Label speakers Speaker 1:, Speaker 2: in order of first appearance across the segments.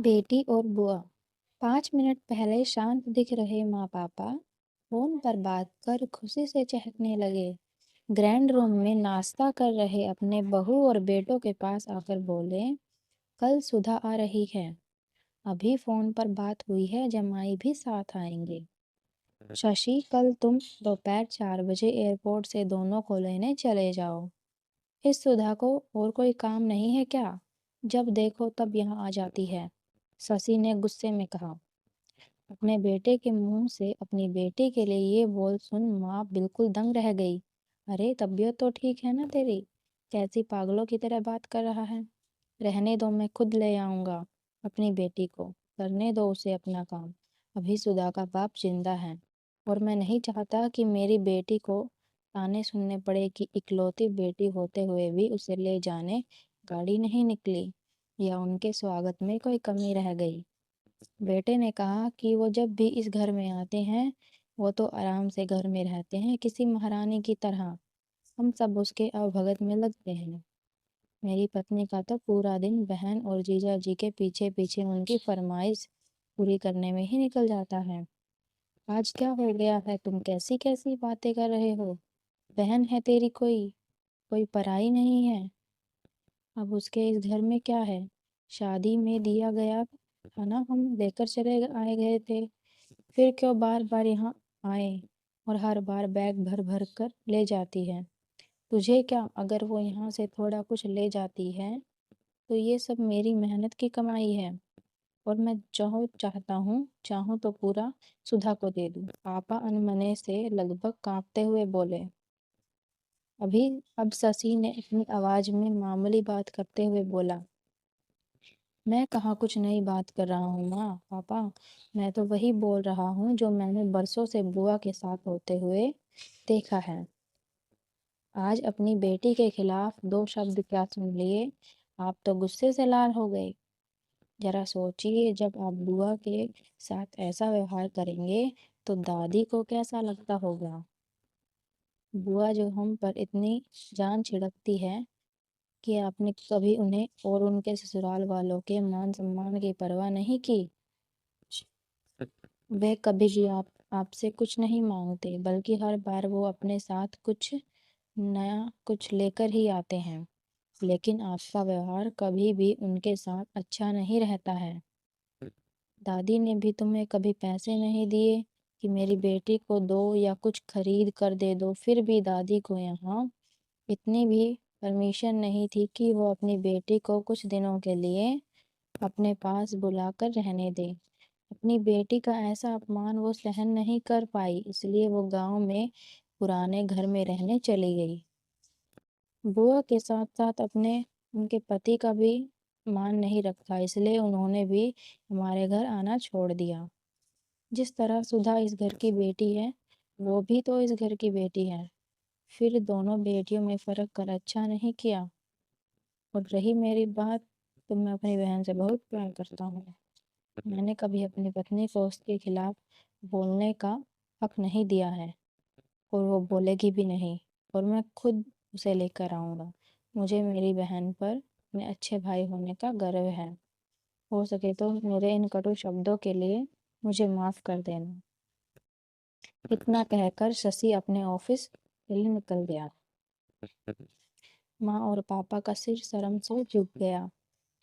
Speaker 1: बेटी और बुआ 5 मिनट पहले शांत दिख रहे माँ पापा फोन पर बात कर खुशी से चहकने लगे। ग्रैंड रूम में नाश्ता कर रहे अपने बहू और बेटों के पास आकर बोले, कल सुधा आ रही है। अभी फोन पर बात हुई है, जमाई भी साथ आएंगे। शशि, कल तुम दोपहर 4 बजे एयरपोर्ट से दोनों को लेने चले जाओ। इस सुधा को और कोई काम नहीं है क्या? जब देखो तब यहाँ आ जाती है, शशि ने गुस्से में कहा। अपने बेटे के मुंह से अपनी बेटी के लिए ये बोल सुन माँ बिल्कुल दंग रह गई। अरे तबीयत तो ठीक है ना तेरी? कैसी पागलों की तरह बात कर रहा है। रहने दो, मैं खुद ले आऊंगा अपनी बेटी को। करने दो उसे अपना काम। अभी सुधा का बाप जिंदा है और मैं नहीं चाहता कि मेरी बेटी को ताने सुनने पड़े कि इकलौती बेटी होते हुए भी उसे ले जाने गाड़ी नहीं निकली या उनके स्वागत में कोई कमी रह गई। बेटे ने कहा कि वो जब भी इस घर में आते हैं वो तो आराम से घर में रहते हैं, किसी महारानी की तरह। हम सब उसके अवभगत में लगते हैं। मेरी पत्नी का तो पूरा दिन बहन और जीजा जी के पीछे पीछे उनकी फरमाइश पूरी करने में ही निकल जाता है। आज क्या हो गया है? तुम कैसी कैसी बातें कर रहे हो? बहन है तेरी कोई, कोई पराई नहीं है। अब उसके इस घर में क्या है? शादी में दिया गया था ना, हम लेकर चले आए गए थे। फिर क्यों बार बार यहाँ आए और हर बार बैग भर भर कर ले जाती है? तुझे क्या, अगर वो यहाँ से थोड़ा कुछ ले जाती है तो ये सब मेरी मेहनत की कमाई है और मैं जो चाहूँ तो पूरा सुधा को दे दूँ। पापा अनमने से लगभग कांपते हुए बोले। अब शशि ने अपनी आवाज में मामूली बात करते हुए बोला, मैं कहाँ कुछ नई बात कर रहा हूँ माँ पापा। मैं तो वही बोल रहा हूँ जो मैंने बरसों से बुआ के साथ होते हुए देखा है। आज अपनी बेटी के खिलाफ 2 शब्द क्या सुन लिए, आप तो गुस्से से लाल हो गए। जरा सोचिए, जब आप बुआ के साथ ऐसा व्यवहार करेंगे तो दादी को कैसा लगता होगा। बुआ जो हम पर इतनी जान छिड़कती है कि आपने कभी उन्हें और उनके ससुराल वालों के मान सम्मान की परवाह नहीं की। वे कभी भी आपसे कुछ नहीं मांगते, बल्कि हर बार वो अपने साथ कुछ नया कुछ लेकर ही आते हैं। लेकिन आपका व्यवहार कभी भी उनके साथ अच्छा नहीं रहता है। दादी ने भी तुम्हें कभी पैसे नहीं दिए कि मेरी बेटी को दो या कुछ खरीद कर दे दो। फिर भी दादी को यहाँ इतनी भी परमिशन नहीं थी कि वो अपनी बेटी को कुछ दिनों के लिए अपने पास बुलाकर रहने दे। अपनी बेटी का ऐसा अपमान वो सहन नहीं कर पाई, इसलिए वो गांव में पुराने घर में रहने चली गई। बुआ के साथ साथ अपने उनके पति का भी मान नहीं रखा, इसलिए उन्होंने भी हमारे घर आना छोड़ दिया। जिस तरह सुधा इस घर की बेटी है, वो भी तो इस घर की बेटी है। फिर दोनों बेटियों में फर्क कर अच्छा नहीं किया। और रही मेरी बात, तो मैं अपनी बहन से बहुत प्यार करता हूँ। मैंने कभी अपनी पत्नी को उसके खिलाफ बोलने का हक नहीं दिया है और वो बोलेगी भी नहीं। और मैं खुद उसे लेकर आऊँगा। मुझे मेरी बहन पर अपने अच्छे भाई होने का गर्व है। हो सके तो मेरे इन कटु शब्दों के लिए मुझे माफ़ कर देना। इतना कहकर शशि अपने ऑफिस के लिए निकल गया। माँ और पापा का सिर शर्म से झुक गया।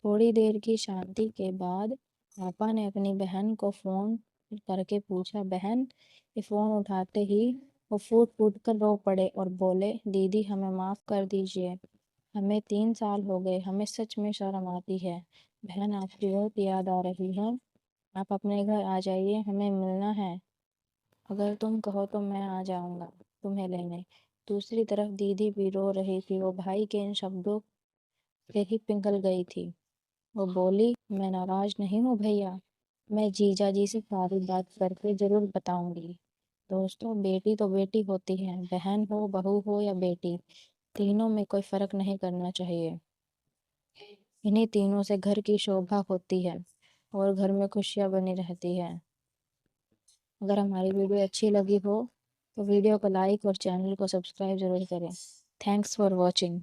Speaker 1: थोड़ी देर की शांति के बाद पापा ने अपनी बहन को फोन करके पूछा, बहन? ये फोन उठाते ही वो फूट फूट कर रो पड़े और बोले, दीदी हमें माफ कर दीजिए। हमें 3 साल हो गए, हमें सच में शर्म आती है। बहन आपकी बहुत याद आ रही है। आप अपने घर आ जाइए, हमें मिलना है। अगर तुम कहो तो मैं आ जाऊंगा तुम्हें लेने। दूसरी तरफ दीदी भी रो रही थी। वो भाई के इन शब्दों से ही पिघल गई थी। वो बोली, मैं नाराज नहीं हूँ भैया, मैं जीजा जी से सारी बात करके जरूर बताऊंगी। दोस्तों, बेटी तो बेटी होती है, बहन हो, बहू हो या बेटी, तीनों में कोई फर्क नहीं करना चाहिए। इन्हीं तीनों से घर की शोभा होती है और घर में खुशियां बनी रहती है। अगर हमारी वीडियो अच्छी लगी हो तो वीडियो को लाइक और चैनल को सब्सक्राइब जरूर करें। Thanks for watching.